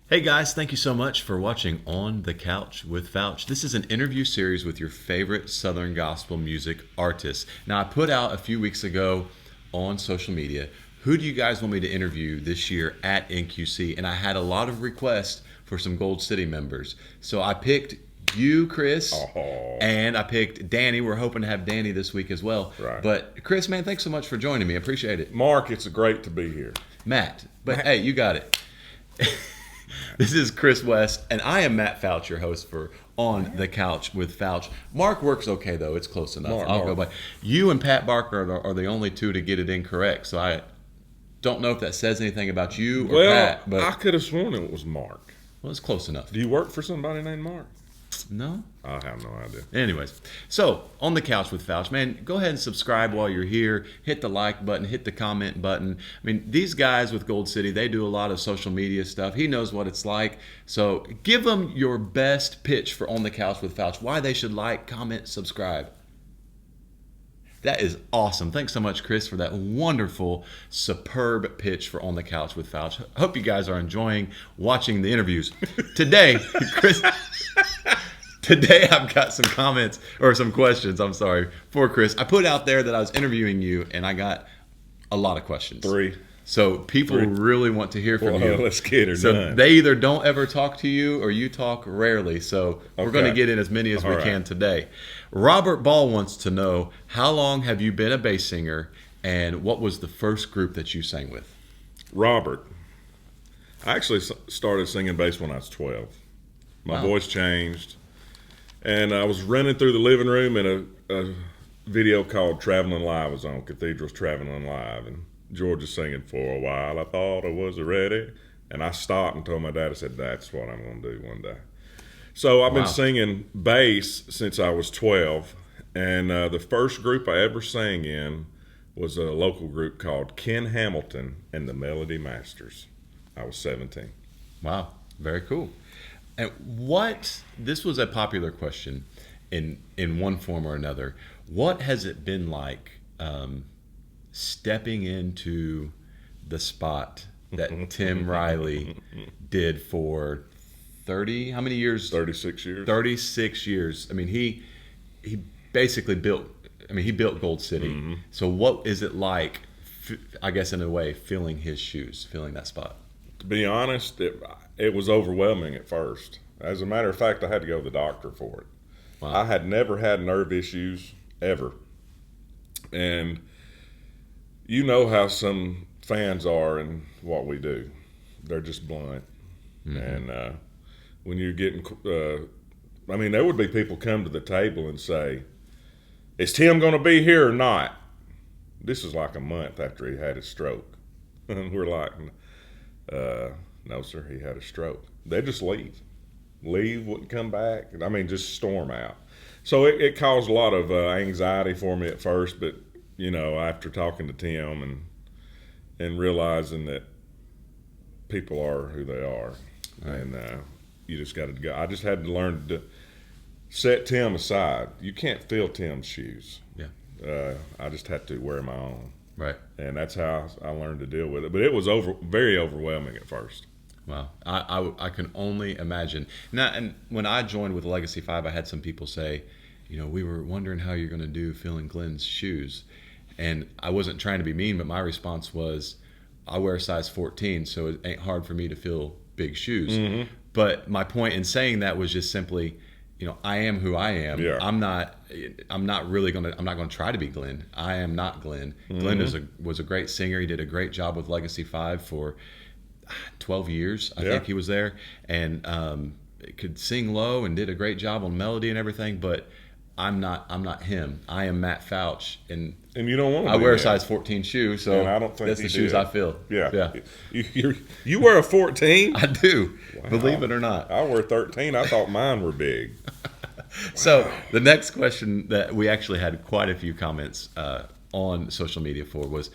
Hey guys, thank you so much for watching On the Couch with Fouch. This is an interview series with your favorite Southern gospel music artists. Now, I put out a few weeks ago on social media, who do you guys want me to interview this year at NQC? And I had a lot of requests for some Gold City members. So I picked you, Chris, and I picked Danny. We're hoping to have Danny this week as well. Right. But Chris, man, thanks so much for joining me. I appreciate it. Mark, it's great to be here. Matt, hey, you got it. This is Chris West, and I am Matt Fouch, your host for On the Couch with Fouch. Mark works okay, though. It's close enough. I'll go by. You and Pat Barker are the only two to get it incorrect, so I don't know if that says anything about you or Pat. But I could have sworn it was Mark. Well, it's close enough. Do you work for somebody named Mark? No? I have no idea. Anyways, so On the Couch with Fouch, man, go ahead and subscribe while you're here. Hit the like button, hit the comment button. I mean, these guys with Gold City, they do a lot of social media stuff. He knows what it's like. So give them your best pitch for On the Couch with Fouch, why they should like, comment, subscribe. That is awesome. Thanks so much, Chris, for that wonderful, superb pitch for On the Couch with Fouch. Hope you guys are enjoying watching the interviews. Today, Chris... Today I've got some comments, or some questions, I'm sorry, for Chris. I put out there that I was interviewing you, and I got a lot of questions. 3. So people really want to hear from you. Let's get her so done. They either don't ever talk to you, or you talk rarely. So we're going to get in as many as we can today. Robert Ball wants to know, how long have you been a bass singer, and what was the first group that you sang with? Robert. I actually started singing bass when I was 12. My voice changed. And I was running through the living room, and a video called Traveling Live was on, Cathedral's Traveling Live. And George was singing, "For a while I thought I was ready." And I stopped and told my dad, I said, "That's what I'm going to do one day." So I've been singing bass since I was 12. And the first group I ever sang in was a local group called Ken Hamilton and the Melody Masters. I was 17. Wow, very cool. And this was a popular question in one form or another. What has it been like stepping into the spot that Tim Riley did for 30, how many years? 36 years. 36 years. I mean, he basically built Gold City. Mm-hmm. So what is it like, I guess in a way, filling his shoes, filling that spot? To be honest, it was overwhelming at first. As a matter of fact, I had to go to the doctor for it. Wow. I had never had nerve issues, ever. And you know how some fans are in what we do. They're just blunt. Mm-hmm. And when you're getting, there would be people come to the table and say, "Is Tim going to be here or not?" This is like a month after he had his stroke. And we're like, "No, sir, he had a stroke." They just leave, wouldn't come back. I mean, just storm out. So it caused a lot of anxiety for me at first, but after talking to Tim and realizing that people are who they are, right. And you just got to go. I just had to learn to set Tim aside. You can't fill Tim's shoes. Yeah. I just had to wear my own. Right. And that's how I learned to deal with it. But it was very overwhelming at first. Wow. I can only imagine. Now, and when I joined with Legacy 5, I had some people say, we were wondering how you're going to do filling Glenn's shoes. And I wasn't trying to be mean, but my response was, I wear a size 14, so it ain't hard for me to fill big shoes. Mm-hmm. But my point in saying that was just simply, I am who I am. Yeah. I'm not going to try to be Glenn. I am not Glenn. Mm-hmm. Glenn was a great singer. He did a great job with Legacy 5 for 12 years. I think he was there, and could sing low and did a great job on melody and everything. But I'm not him. I am Matt Fouch, and you don't want to. I wear a size 14 shoe, so and I don't think that's the shoes I fill. Yeah. You wear a 14? I do. Wow. Believe it or not. I wear 13. I thought mine were big. Wow. So the next question that we actually had quite a few comments on social media for was,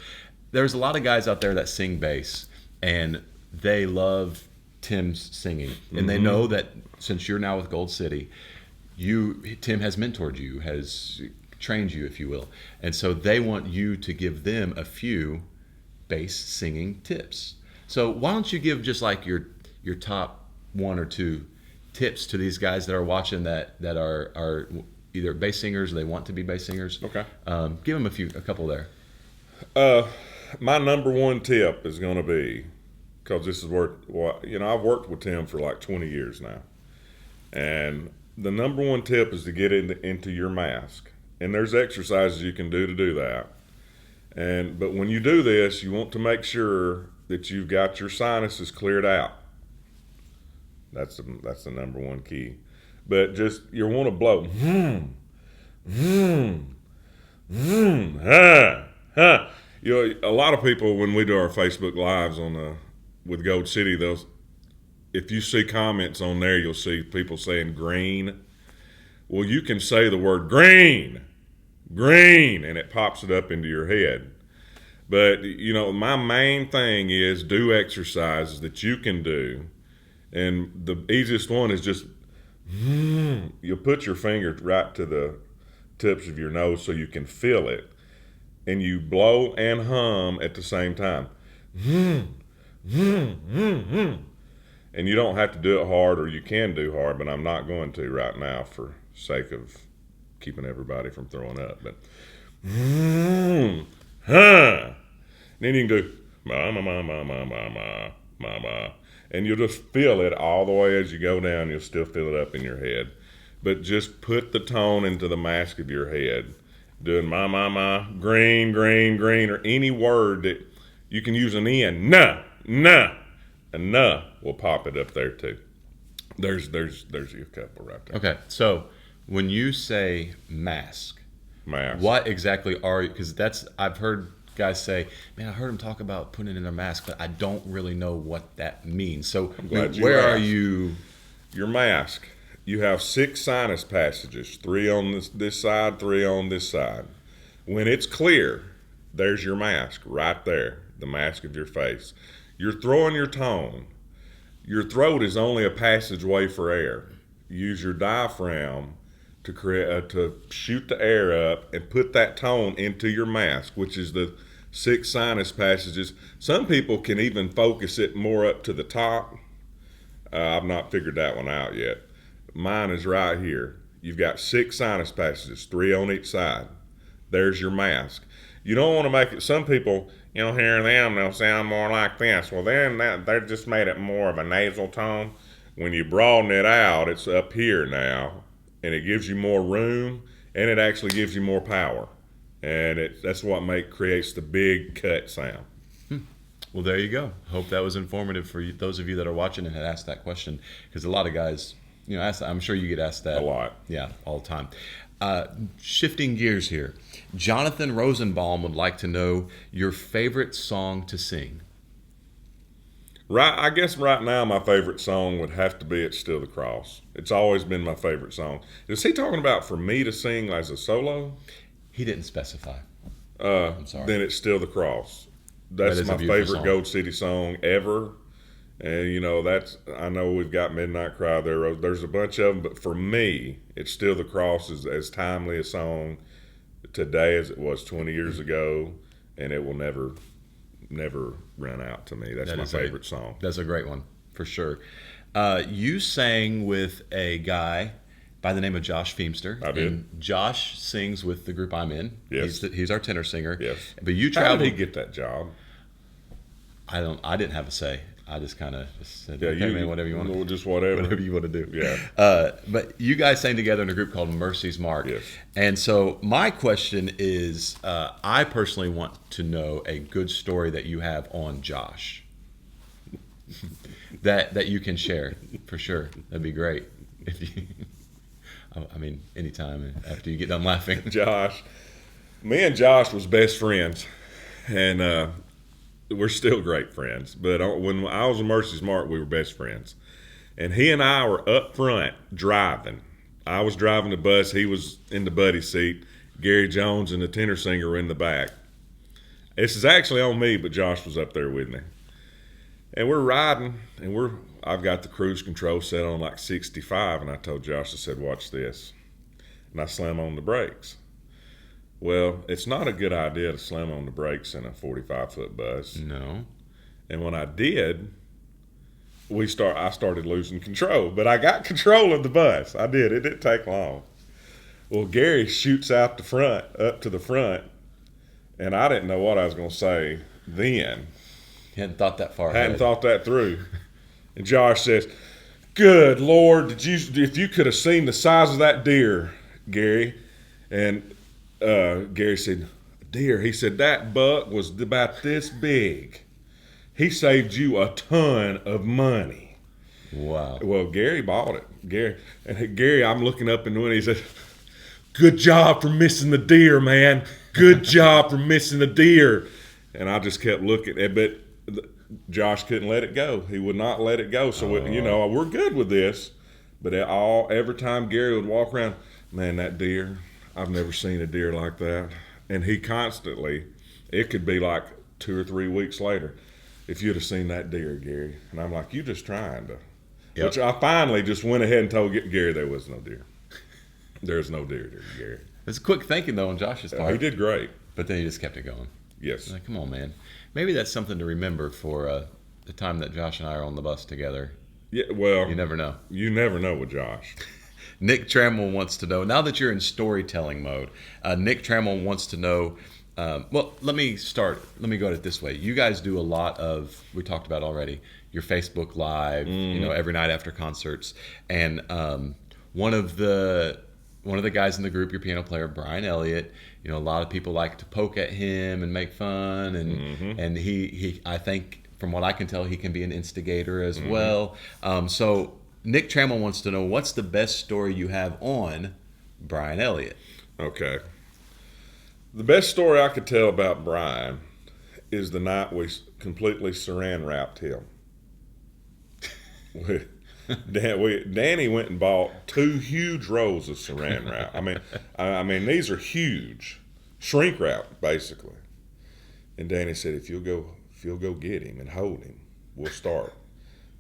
there's a lot of guys out there that sing bass, and they love Tim's singing, and they know that since you're now with Gold City, Tim has mentored you, has trained you, if you will, and so they want you to give them a few bass singing tips. So why don't you give just like your top one or two tips to these guys that are watching that are either bass singers or they want to be bass singers. Okay. Give them a couple there. My number one tip is going to be, because this is where, I've worked with Tim for like 20 years now. And the number one tip is to get into your mask. And there's exercises you can do to do that. But when you do this, you want to make sure that you've got your sinuses cleared out. That's the number one key. But just, you want to blow. A lot of people, when we do our Facebook Lives with Gold City, if you see comments on there, you'll see people saying green. Well, you can say the word green, and it pops it up into your head. But, my main thing is do exercises that you can do. And the easiest one is just, you'll put your finger right to the tips of your nose so you can feel it. And you blow and hum at the same time. And you don't have to do it hard, or you can do hard, but I'm not going to right now for sake of keeping everybody from throwing up. But then you can do ma, and you'll just feel it all the way as you go down. You'll still feel it up in your head, but just put the tone into the mask of your head, doing ma, green, or any word that you can use an N. Nah, and nah will pop it up there too. There's your couple right there. Okay, so when you say mask, what exactly are you? Because I've heard guys say, man, I heard him talk about putting in a mask, but I don't really know what that means. So where are you? Your mask. You have 6 sinus passages, 3 on this side, 3 on this side. When it's clear, there's your mask right there, the mask of your face. You're throwing your tone. Your throat is only a passageway for air. Use your diaphragm to shoot the air up and put that tone into your mask, which is the 6 sinus passages. Some people can even focus it more up to the top. I've not figured that one out yet. Mine is right here. You've got 6 sinus passages, 3 on each side. There's your mask. You don't want to make it, some people, hear them, they'll sound more like this. Well, then they just made it more of a nasal tone. When you broaden it out, it's up here now, and it gives you more room, and it actually gives you more power. And that's what creates the big cut sound. Well, there you go. Hope that was informative for those of you that are watching and had asked that question, because a lot of guys, ask that. I'm sure you get asked that a lot. Yeah, all the time. Shifting gears here, Jonathan Rosenbaum would like to know your favorite song to sing. Right, I guess right now my favorite song would have to be "It's Still the Cross." It's always been my favorite song. Is he talking about for me to sing as a solo? He didn't specify. I'm sorry. Then "It's Still the Cross." That's my favorite song. Gold City song ever. And, I know we've got Midnight Cry there. There's a bunch of them. But for me, "It's Still the Cross" is as timely a song today as it was 20 years ago. And it will never run out to me. That's my favorite song. That's a great one, for sure. You sang with a guy by the name of Josh Feemster. I did. And Josh sings with the group I'm in. Yes. He's our tenor singer. Yes. But you How traveled. did he get that job? I didn't have a say. I just kind of said, Yeah, okay, man, whatever you want to do. Just whatever. Whatever you want to do. Yeah. But you guys sang together in a group called Mercy's Mark. Yes. And so my question is, I personally want to know a good story that you have on Josh that you can share, for sure. That'd be great. If you, anytime after you get done laughing. Josh. Me and Josh was best friends. And we're still great friends. But when I was in Mercy's Mark, we were best friends. And he and I were up front driving. I was driving the bus. He was in the buddy seat. Gary Jones and the tenor singer were in the back. This is actually on me, but Josh was up there with me. And we're riding, and I've got the cruise control set on like 65, and I told Josh, I said, watch this. And I slam on the brakes. Well, it's not a good idea to slam on the brakes in a 45-foot bus. No. And when I did, I started losing control. But I got control of the bus. I did. It didn't take long. Well, Gary shoots out the front, up to the front, and I didn't know what I was going to say then. Hadn't thought that far Hadn't ahead. thought that through. And Josh says, "Good Lord, if you could have seen the size of that deer, Gary." And Gary said, "Deer?" He said, "That buck was about this big. He saved you a ton of money." Wow. Well, Gary bought it. Gary, I'm looking up in the window. He said, "Good job for missing the deer, man. Good job for missing the deer." And I just kept looking. But Josh couldn't let it go. He would not let it go. So, we're good with this. But every time Gary would walk around, "Man, that deer, I've never seen a deer like that." And he constantly, it could be like 2 or 3 weeks later, "If you'd have seen that deer, Gary." And I'm like, "You just trying to." Yep. Which I finally just went ahead and told Gary there was no deer. There's no deer there, Gary. It's quick thinking, though, on Josh's part. He did great. But then he just kept it going. Yes. Like, come on, man. Maybe that's something to remember for the time that Josh and I are on the bus together. Yeah, well. You never know. You never know with Josh. Nick Trammell wants to know, now that you're in storytelling mode, Nick Trammell wants to know, well, let me go at it this way. You guys do a lot of, we talked about already, your Facebook Live, every night after concerts. And one of the guys in the group, your piano player, Brian Elliott, a lot of people like to poke at him and make fun. And he I think, from what I can tell, he can be an instigator as well. So Nick Trammell wants to know, what's the best story you have on Brian Elliott? Okay. The best story I could tell about Brian is the night we completely saran wrapped him. Danny went and bought 2 huge rolls of saran wrap. I mean, these are huge, shrink wrap basically. And Danny said, if you'll go get him and hold him, we'll start.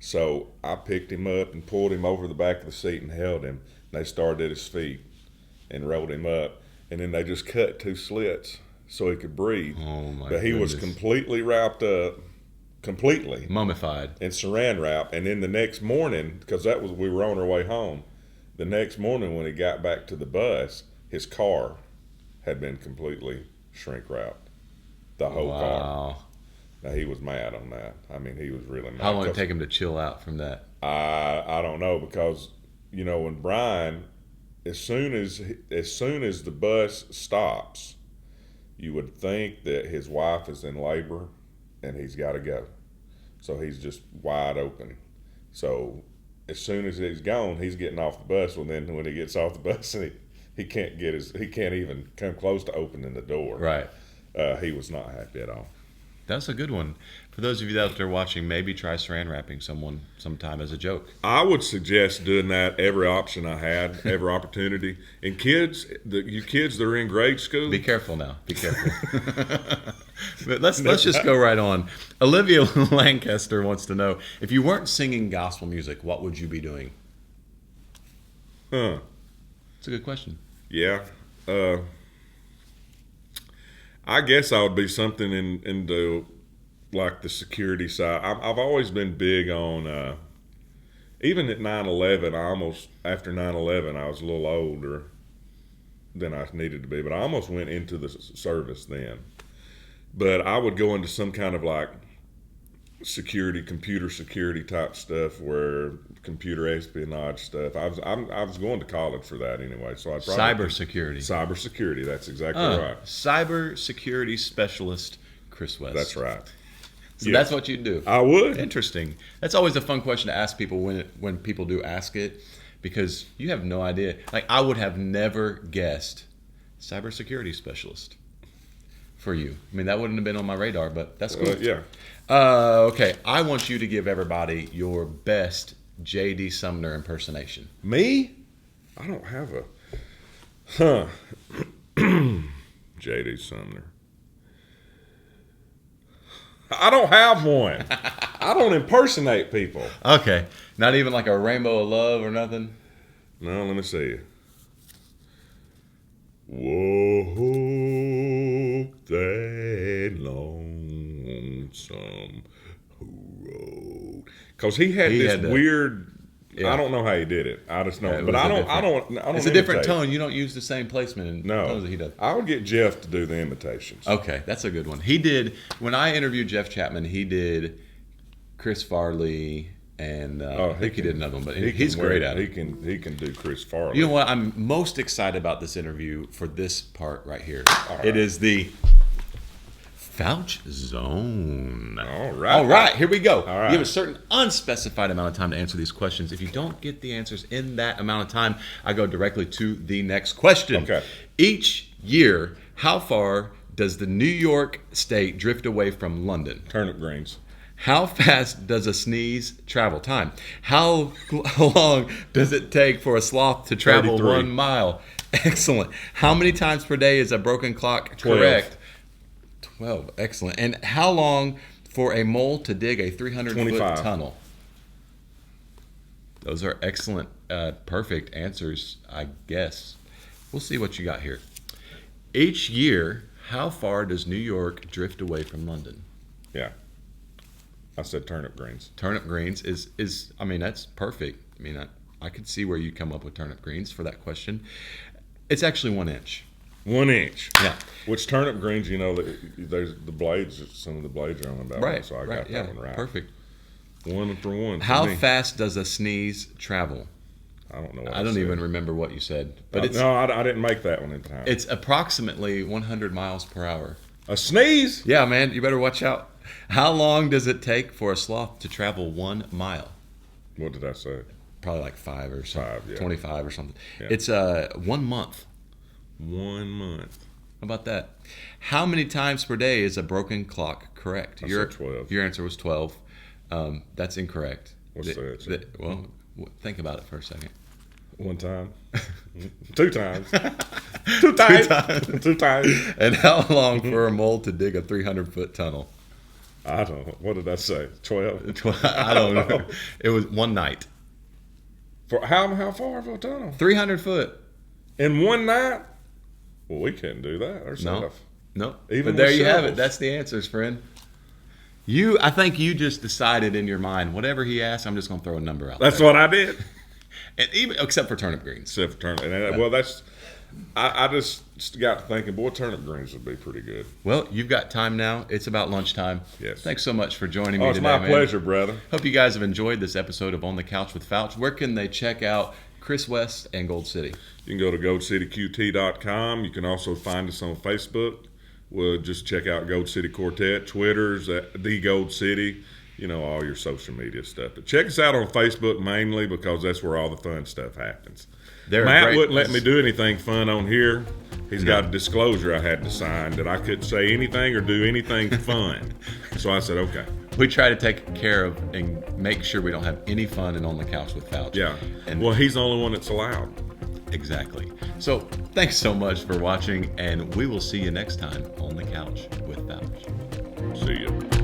So I picked him up and pulled him over the back of the seat and held him. And they started at his feet and rolled him up. And then they just cut 2 slits so he could breathe. Oh my But he goodness. was completely wrapped up, completely mummified, and saran wrap. And then the next morning, because we were on our way home, the next morning when he got back to the bus, his car had been completely shrink wrapped. The whole car. Now, he was mad on that. I mean, he was really mad. How long did it take him to chill out from that? I don't know, because when Brian, as soon as the bus stops, you would think that his wife is in labor and he's got to go. So he's just wide open. So as soon as he's gone, he's getting off the bus. Well, then when he gets off the bus, he can't even come close to opening the door. Right. He was not happy at all. That's a good one. For those of you out there watching, maybe try saran wrapping someone sometime as a joke. I would suggest doing that every option I had, every opportunity. And kids, you kids that are in grade school, be careful now. Be careful. But let's just go right on. Olivia Lancaster wants to know, if you weren't singing gospel music, what would you be doing? It's a good question. Yeah. I guess I would be something in the, like, the security side. I've always been big on, even at 9/11, after 9/11, I was a little older than I needed to be, but I almost went into the service then. But I would go into some kind of like computer security type stuff, where computer espionage stuff. I was going to college for that anyway, so I probably cybersecurity. That's exactly right. Cybersecurity specialist, Chris West. That's right. So that's what you'd do. I would. Interesting. That's always a fun question to ask people when people do ask it, because you have no idea. Like, I would have never guessed cybersecurity specialist for you. I mean, that wouldn't have been on my radar, but that's cool. Yeah. Okay, I want you to give everybody your best J.D. Sumner impersonation. Me? I don't have J.D. Sumner. I don't have one. I don't impersonate people. Okay, not even like a Rainbow of Love or nothing? No, let me see. Walk that lonesome road. Because he had this weird. Yeah. I don't know how he did it. I just know. Yeah, but I don't. It's a different tone. You don't use the same placement in tones that he does. I would get Jeff to do the imitations. Okay, that's a good one. He did, when I interviewed Jeff Chapman, he did Chris Farley, and I think he did another one, but he's great at it. He can do Chris Farley. You know what? I'm most excited about this interview for this part right here. Right. It is the Fouch Zone. All right. All right, here we go. All right. You have a certain unspecified amount of time to answer these questions. If you don't get the answers in that amount of time, I go directly to the next question. Okay. Each year, how far does the New York state drift away from London? Turnip greens. How fast does a sneeze travel? Time. How long does it take for a sloth to travel 33. 1 mile? Excellent. How many times per day is a broken clock 12. correct? 12. Excellent. And how long for a mole to dig a 300-foot 25. tunnel? Those are excellent, perfect answers, I guess. We'll see what you got here. Each year, how far does New York drift away from London? Yeah. I said turnip greens. Turnip greens is I mean, that's perfect. I mean, I could see where you come up with turnip greens for that question. It's actually 1 inch. 1 inch. Yeah. Which turnip greens, there's the blades. Some of the blades are on about Right. one, so I got that one right. Perfect. 1 for 1. How fast does a sneeze travel? I don't know. I don't even remember what you said, but I didn't make that one in time. It's approximately 100 miles per hour. A sneeze? Yeah, man, you better watch out. How long does it take for a sloth to travel 1 mile? What did I say? Probably like 5 or something. 5, yeah. 25 or something. Yeah. It's 1 month. 1 month. How about that? How many times per day is a broken clock correct? I said 12. Your answer was 12. That's incorrect. What's the answer? Well, think about it for a second. 1 time. 2 times. 2 times. 2 times. And how long for a mole to dig a 300-foot tunnel? I don't know. What did I say? 12? I don't know. It was 1 night. For how far for a tunnel? 300 foot. In 1 night? Well, we couldn't do that ourselves. No. Even but there with you have it. shovels. That's the answers, friend. I think you just decided in your mind, whatever he asked, I'm just going to throw a number out That's there. what I did. And even except for turnip greens. Except for turnip. And well, that's. I just got to thinking, boy, turnip greens would be pretty good. Well, you've got time now. It's about lunchtime. Yes. Thanks so much for joining me It's today, my man. pleasure, brother. Hope you guys have enjoyed this episode of On the Couch with Fouch. Where can they check out Chris West and Gold City? You can go to goldcityqt.com. You can also find us on Facebook. We'll just check out Gold City Quartet. Twitter's at The Gold City. All your social media stuff. But check us out on Facebook mainly because that's where all the fun stuff happens. Matt wouldn't let me do anything fun on here. He's got a disclosure I had to sign that I couldn't say anything or do anything fun. So I said, okay. We try to take care of and make sure we don't have any fun and On the Couch with Fouch. Yeah. And well, he's the only one that's allowed. Exactly. So thanks so much for watching, and we will see you next time on the Couch with Fouch. See you.